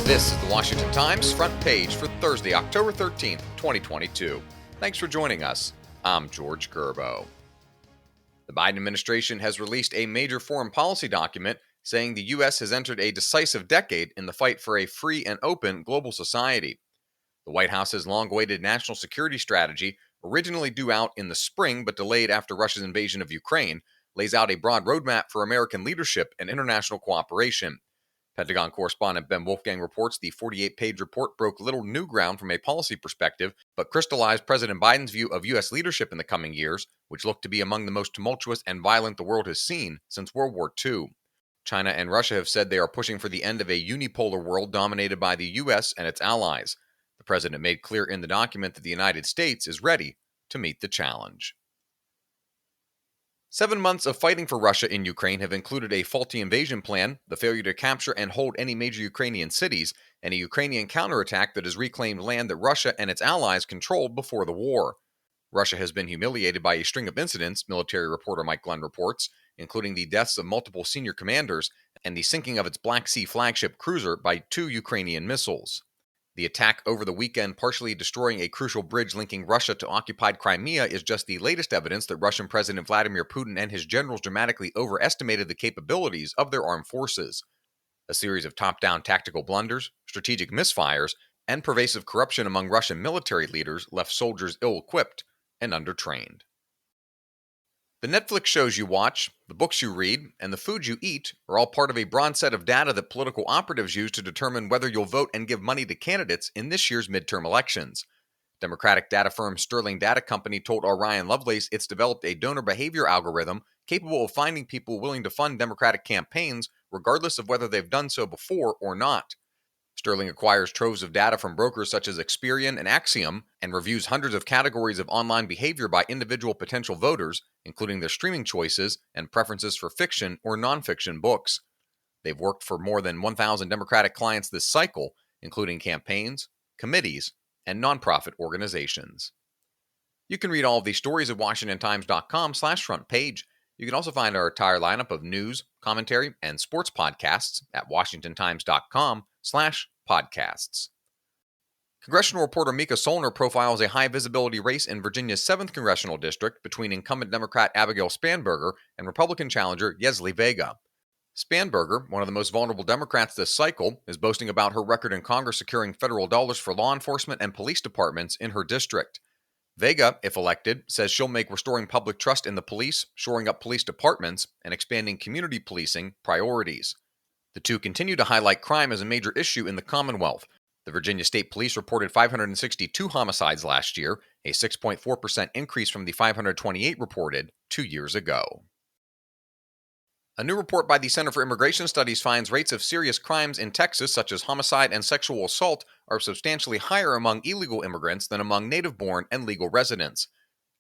This is the Washington Times front page for Thursday, October 13th, 2022. Thanks for joining us. I'm George Gerbo. The Biden administration has released a major foreign policy document saying the U.S. has entered a decisive decade in the fight for a free and open global society. The White House's long-awaited national security strategy, originally due out in the spring but delayed after Russia's invasion of Ukraine, lays out a broad roadmap for American leadership and international cooperation. Pentagon correspondent Ben Wolfgang reports the 48-page report broke little new ground from a policy perspective, but crystallized President Biden's view of U.S. leadership in the coming years, which look to be among the most tumultuous and violent the world has seen since World War II. China and Russia have said they are pushing for the end of a unipolar world dominated by the U.S. and its allies. The president made clear in the document that the United States is ready to meet the challenge. 7 months of fighting for Russia in Ukraine have included a faulty invasion plan, the failure to capture and hold any major Ukrainian cities, and a Ukrainian counterattack that has reclaimed land that Russia and its allies controlled before the war. Russia has been humiliated by a string of incidents, military reporter Mike Glenn reports, including the deaths of multiple senior commanders and the sinking of its Black Sea flagship cruiser by 2 Ukrainian missiles. The attack over the weekend, partially destroying a crucial bridge linking Russia to occupied Crimea, is just the latest evidence that Russian President Vladimir Putin and his generals dramatically overestimated the capabilities of their armed forces. A series of top-down tactical blunders, strategic misfires, and pervasive corruption among Russian military leaders left soldiers ill-equipped and undertrained. The Netflix shows you watch, the books you read, and the food you eat are all part of a broad set of data that political operatives use to determine whether you'll vote and give money to candidates in this year's midterm elections. Democratic data firm Sterling Data Company told Ryan Lovelace it's developed a donor behavior algorithm capable of finding people willing to fund Democratic campaigns regardless of whether they've done so before or not. Sterling acquires troves of data from brokers such as Experian and Axiom and reviews hundreds of categories of online behavior by individual potential voters, including their streaming choices and preferences for fiction or nonfiction books. They've worked for more than 1,000 Democratic clients this cycle, including campaigns, committees, and nonprofit organizations. You can read all of these stories at WashingtonTimes.com/front page. You can also find our entire lineup of news, commentary, and sports podcasts at WashingtonTimes.com/podcasts. Congressional reporter Mika Solner profiles a high-visibility race in Virginia's 7th Congressional District between incumbent Democrat Abigail Spanberger and Republican challenger Yesli Vega. Spanberger, one of the most vulnerable Democrats this cycle, is boasting about her record in Congress securing federal dollars for law enforcement and police departments in her district. Vega, if elected, says she'll make restoring public trust in the police, shoring up police departments, and expanding community policing priorities. The two continue to highlight crime as a major issue in the Commonwealth. The Virginia State Police reported 562 homicides last year, a 6.4% increase from the 528 reported 2 years ago. A new report by the Center for Immigration Studies finds rates of serious crimes in Texas, such as homicide and sexual assault, are substantially higher among illegal immigrants than among native-born and legal residents.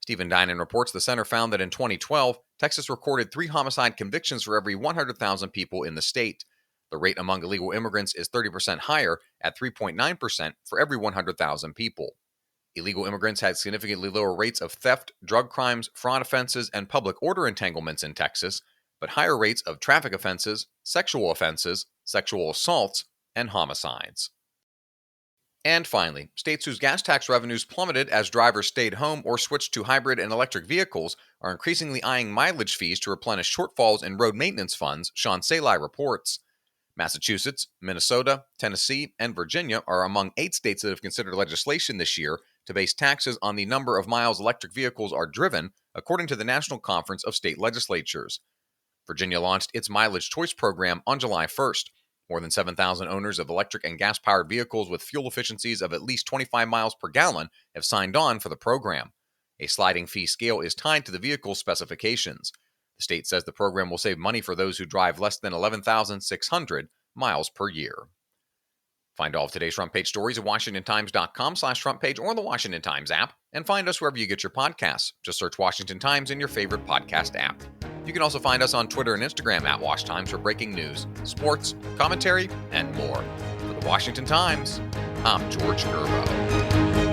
Stephen Dinan reports the center found that in 2012, Texas recorded 3 homicide convictions for every 100,000 people in the state. The rate among illegal immigrants is 30% higher at 3.9% for every 100,000 people. Illegal immigrants had significantly lower rates of theft, drug crimes, fraud offenses, and public order entanglements in Texas, but higher rates of traffic offenses, sexual assaults, and homicides. And finally, states whose gas tax revenues plummeted as drivers stayed home or switched to hybrid and electric vehicles are increasingly eyeing mileage fees to replenish shortfalls in road maintenance funds, Sean Salai reports. Massachusetts, Minnesota, Tennessee, and Virginia are among 8 states that have considered legislation this year to base taxes on the number of miles electric vehicles are driven, according to the National Conference of State Legislatures. Virginia launched its Mileage Choice program on July 1st. More than 7,000 owners of electric and gas-powered vehicles with fuel efficiencies of at least 25 miles per gallon have signed on for the program. A sliding fee scale is tied to the vehicle's specifications. The state says the program will save money for those who drive less than 11,600 miles per year. Find all of today's front page stories at WashingtonTimes.com/front page or the Washington Times app, and find us wherever you get your podcasts. Just search Washington Times in your favorite podcast app. You can also find us on Twitter and Instagram at WashTimes for breaking news, sports, commentary, and more. For the Washington Times, I'm George Gerbo.